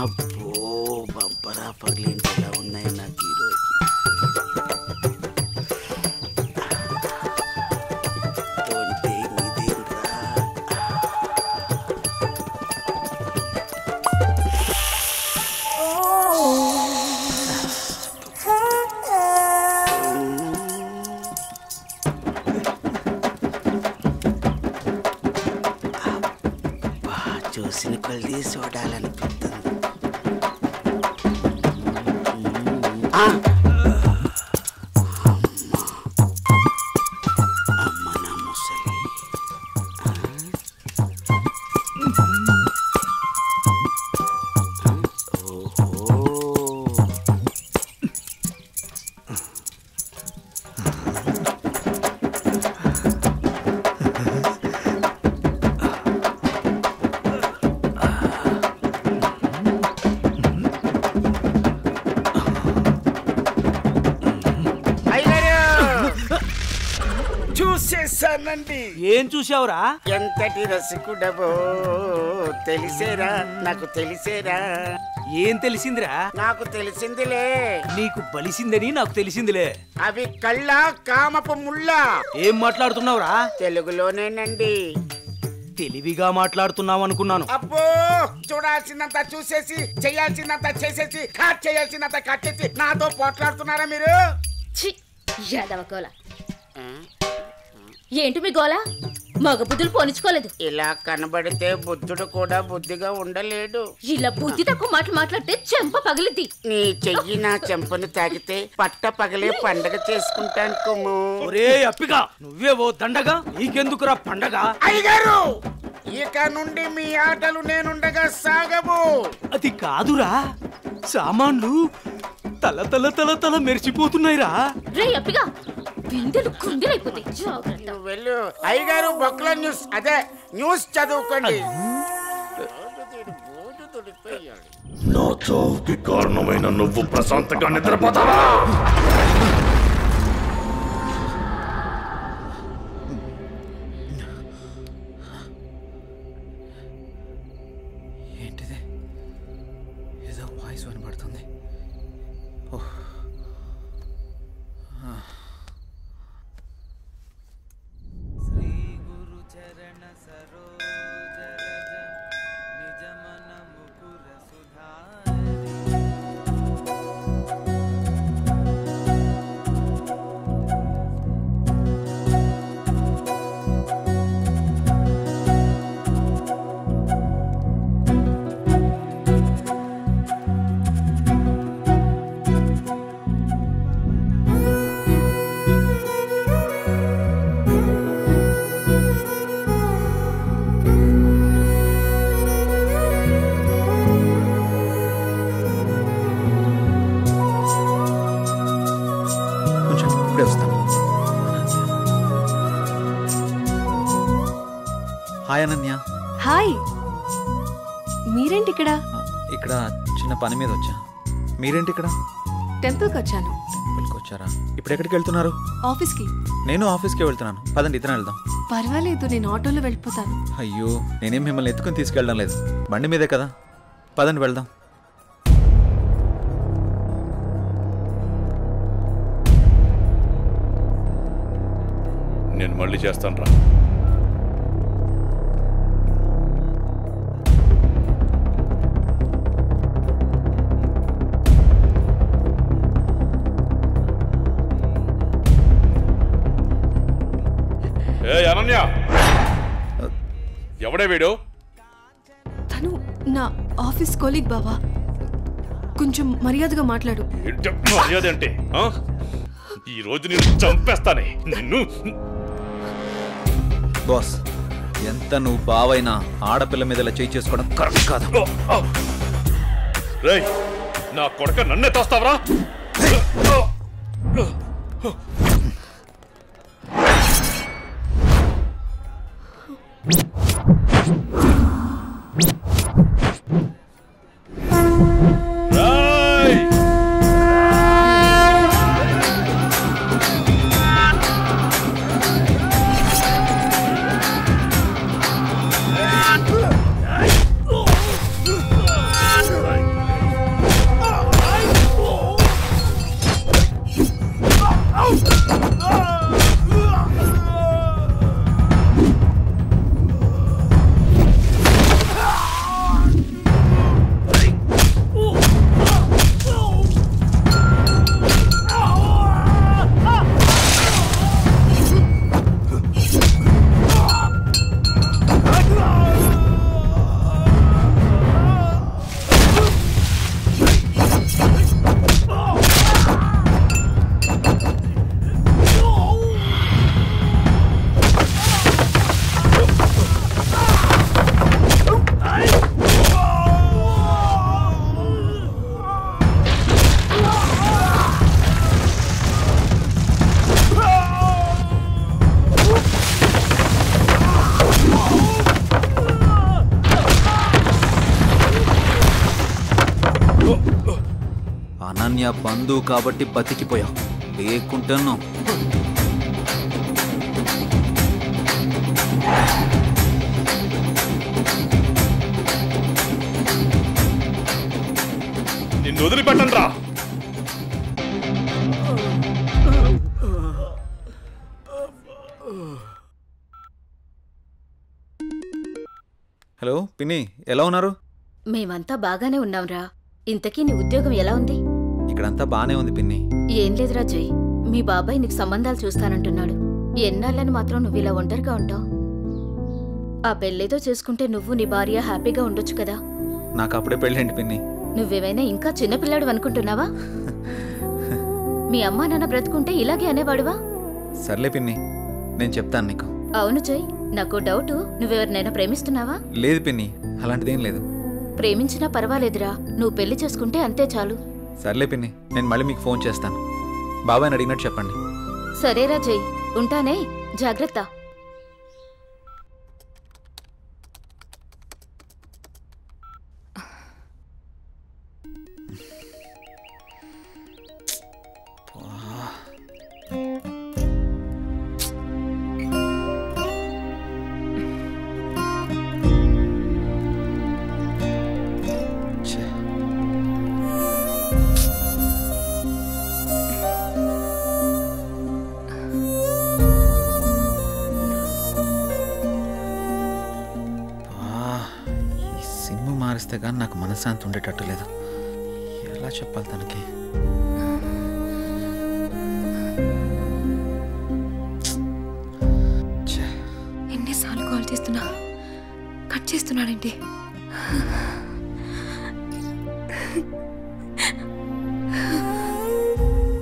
అబ్బో బంపరా పగిలించేలా ఉన్నాయి నాకు ఈరోజు. చూసిన కొద్ది చూడాలనిపిస్తుంది. అమ్మ నా ముసలి. చూసేసానండి. ఏం చూసావురా? ఎంతటి రసికుడవో తెలిసేరా, నాకు తెలిసేరా. ఏం తెలిసిందిరా? నాకు తెలిసిందిలే. నీకు బలిసిందని నాకు తెలిసిందిలే. అవి కళ్ళ కామపు ముళ్ళ. ఏం మాట్లాడుతున్నావురా? తెలుగులోనేనండి. తెలివిగా మాట్లాడుతున్నావు అనుకున్నాను. అబ్బో చూడాల్సిందంతా చూసేసి చేయాల్సిందంతా చేసేసి కట్ చేయాల్సిందంతా కట్ చేసి నాతో పోట్లాడుతున్నారా మీరు? ఏంటి మీ గోల? మగ బుద్ధులు పోనిచ్చుకోలేదు. ఇలా కనబడితే బుద్ధుడు కూడా బుద్ధిగా ఉండలేడు. ఇలా బుద్ధి తక్కువ మాటలు మాట్లాడితే చెంప పగిలిద్ది. నీ చెయ్యి నా చెంపను తాకితే పట్ట పగలే పండగ చేసుకుంటాను కుమ్ము. ఒరే అప్పిగా, నువ్వే ఓ దండగా, నీకెందుకురా పండగ? అయ్యగారు, ఇక నుండి మీ ఆటలు నేనుండగా సాగవు. అది కాదురా, సామాన్లు తల తల తల తల మెరిచిపోతున్నాయిరా. రే అప్పిగా, బిందెలు కుందెలైపోతాయి. జాగ్రత్త. వెళ్ళు అయ్యగారు, బొక్కల న్యూస్ అదే న్యూస్ చదువుకోండి. నా చావుకి కారణమైన నువ్వు ప్రశాంతంగా నిద్రపోతావా? ఏంటిది? ఏదో వాయిస్ వినబడుతుంది. హాయ్ అనన్య. హాయ్, మీరేంటి ఇక్కడ? ఇక్కడ చిన్న పని మీద వచ్చా. మీరేంటి ఇక్కడ? టెంపుల్కి వచ్చాను. టెంపుల్కి వచ్చారా? ఇప్పుడు ఎక్కడికి వెళ్తున్నారు? ఆఫీస్కి. నేను ఆఫీస్కే వెళ్తున్నాను. పదండి, ఇద్దరం వెళ్దాం. పర్వాలేదు, నేను ఆటోలో వెళ్ళిపోతాను. అయ్యో, నేనేం మిమ్మల్ని ఎత్తుకుని తీసుకెళ్ళడం లేదు, బండి మీదే కదా. పదండి వెళ్దాం. నేను మళ్ళీ చేస్తాను రా. అనన్య, ఎవడే వీడు? తను నా ఆఫీస్ కొలీగ్ బావా. కొంచెం మర్యాదగా మాట్లాడు. మర్యాద అంటే ఈ రోజు నేను చంపేస్తానే నిన్ను. బాస్, ఎంత నువ్వు బావైనా ఆడపిల్ల మీద ఇలా చేయి చేసుకోవడం కరెక్ట్ కాదు. రేయ్, నా కొడుక నన్నే తోస్తావరా? అనన్య బంధువు కాబట్టి బతికిపోయావు, లేకుంటున్నావు. నిన్ను వదిలిపెట్టండి రా. హలో పిన్ని, ఎలా ఉన్నారు? మేమంతా బాగానే ఉన్నాంరా. ఇంతకీ నీ ఉద్యోగం ఎలా ఉంది? ఇక్కడంతా బానే ఉంది పిన్ని. ఏం లేదురా జై, మీ బాబాయ్ నీకు సంబంధాలు చూస్తానంటున్నాడు. ఎన్నాళ్ళని మాత్రం నువ్వు ఇలా ఒంటరిగా ఉంటావు? ఆ పెళ్ళేదో చేసుకుంటే నువ్వు నీ భార్య హ్యాపీగా ఉండొచ్చు కదా. నాకు అప్పుడే పెళ్ళేంటి పిన్ని? నువ్వేమైనా ఇంకా చిన్నపిల్లాడు అనుకుంటున్నావా? మీ అమ్మా నాన్న బ్రతుకుంటే ఇలాగే అనేవాడువా? సర్లే పిన్ని, నేను చెప్తాను నీకు. అవును జై, నాకు డౌటు, నువ్వెవరినైనా ప్రేమిస్తున్నావా? లేదు పిన్ని, అలాంటిదేం లేదు. ప్రేమించినా పర్వాలేదురా, నువ్వు పెళ్లి చేసుకుంటే అంతే చాలు. సర్లే పిన్ని, నేను మళ్ళీ మీకు ఫోన్ చేస్తాను. బాబాయ్ని అడిగినట్టు చెప్పండి. సరేరా జై, ఉంటానే, జాగ్రత్త. మారిస్తే కానీ నాకు మనశ్శాంతి ఉండేటట్టు లేదు. ఎలా చెప్పాలి తనకి? ఎన్నిసార్లు కాల్ చేస్తున్నా కట్ చేస్తున్నాడేంటి?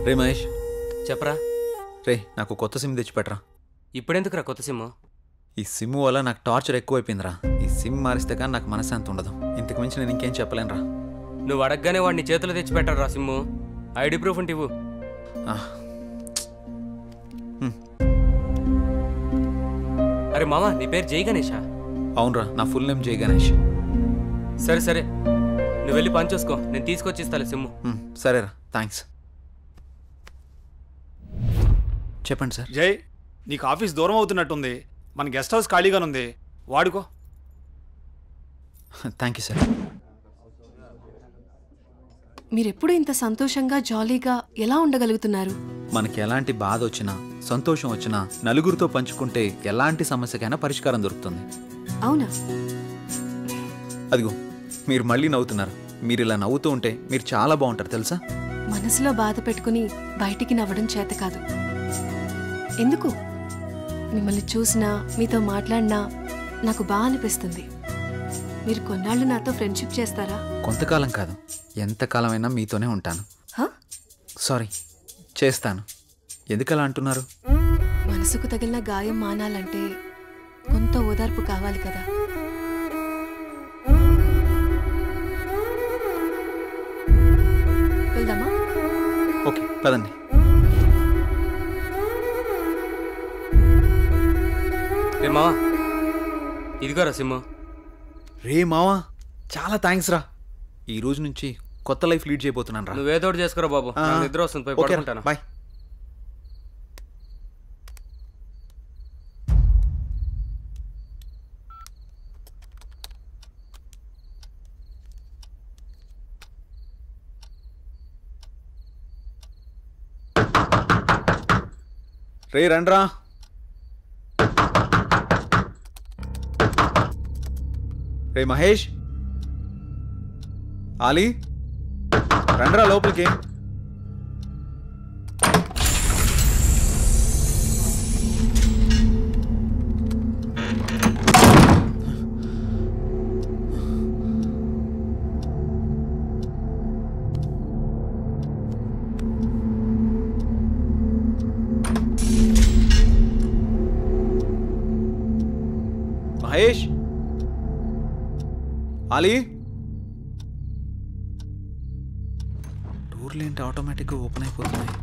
రే మహేష్, చెప్పరా. రే నాకు కొత్త సిమ్ తెచ్చిపెట్టరా. ఇప్పుడెందుకురా కొత్త సిమ్? ఈ సిమ్ వల్ల నాకు టార్చర్ ఎక్కువైపోయిందిరా. ఈ సిమ్ మారిస్తే కానీ నాకు మనశ్శాంతి ఉండదు. ఇంతకు మించి నేను ఇంకేం చెప్పలేనురా. నువ్వు అడగగానే వాడిని చేతులు తెచ్చి పెట్టరా సిమ్ము. ఐడి ప్రూఫ్ ఉంటే ఇవ్వు. అరే మామా, నీ పేరు జై గణేషా? అవునరా, నా ఫుల్ నేమ్ జై గణేష్. సరే సరే, నువ్వు వెళ్ళి పని చూసుకో, నేను తీసుకొచ్చి ఇస్తాలే సిమ్ము. సరేరా, థ్యాంక్స్. చెప్పండి సార్. జై, నీకు ఆఫీస్ దూరం అవుతున్నట్టుంది. మన గెస్ట్ హౌస్ ఖాళీగానుంది, వాడుకో. Thank you sir. మీరెప్పుడు ఇంత సంతోషంగా జాలీగా ఎలా ఉండగలుగుతున్నారు? మనకి ఎలాంటి బాధ వచ్చినా సంతోషం వచ్చినా నలుగురితో పంచుకుంటే ఎలాంటి సమస్యకైనా పరిష్కారం దొరుకుతుంది. అవునా? అదిగో మీరు మళ్ళీ నవ్వుతున్నారు. మీరు ఇలా నవ్వుతూ ఉంటే మీరు చాలా బాగుంటారు తెలుసా. మనసులో బాధ పెట్టుకుని బయటికి నవ్వడం చేత కాదు. ఎందుకు? మిమ్మల్ని చూసినా మీతో మాట్లాడినా నాకు బాగా అనిపిస్తుంది. మీరు కొన్నాళ్ళు నాతో ఫ్రెండ్షిప్ చేస్తారా? కొంతకాలం కాదు, ఎంతకాలమైనా మీతోనే ఉంటాను. సారీ, చేస్తాను. ఎందుకలా అంటున్నారు? మనసుకు తగిలిన గాయం మానాలంటే కొంత ఓదార్పు కావాలి కదా. వెళ్దామా? ఓకే పదండి. రే మావా, ఇదిగోరా సిమ్ము. రే మావా, చాలా థ్యాంక్స్ రా. ఈ రోజు నుంచి కొత్త లైఫ్ లీడ్ చేయబోతున్నాను రా. నువ్వేదో ఒకటి చేసుకోరా బాబు, నాకు నిద్ర వస్తుంది, పోయి పడుకుంటాను. బాయ్. రే రండ్రా. రే మహేష్, ఆలీ, రండ్రా లోపలికి. మహేష్, ఆలీ, డోర్లు ఏంటి ఆటోమేటిక్గా ఓపెన్ అయిపోతున్నాయి?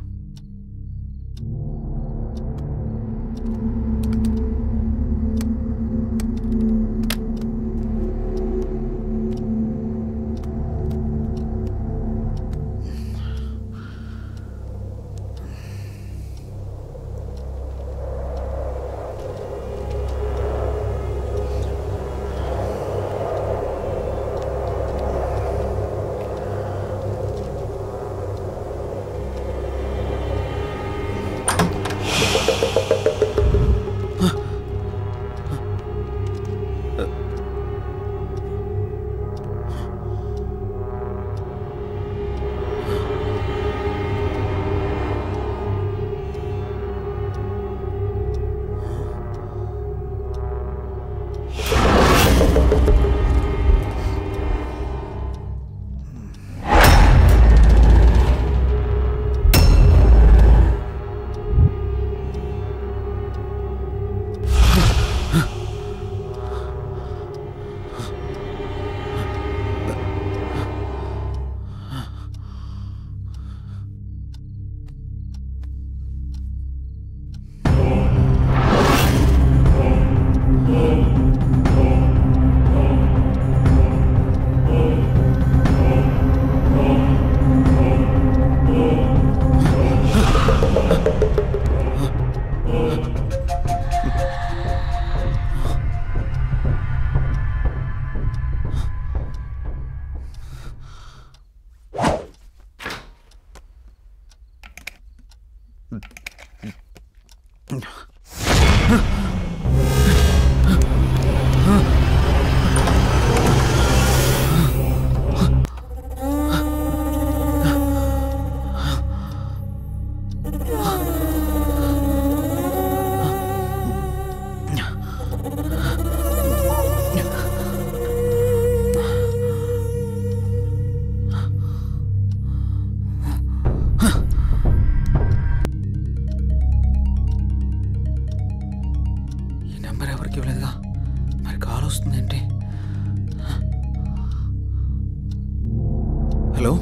హలో,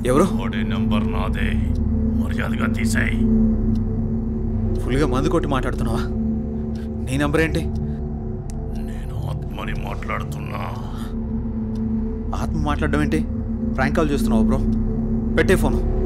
ఎవరు? నంబర్ నాదే, మర్యాదగా తీసేయ్. ఫుల్గా మందు కొట్టి మాట్లాడుతున్నావా? నీ నంబర్ ఏంటి? నేను ఆత్మని మాట్లాడుతున్నా. ఆత్మ మాట్లాడడం ఏంటి? ప్రాంక్ కాల్ చేస్తున్నావు బ్రో. పెట్టే ఫోను.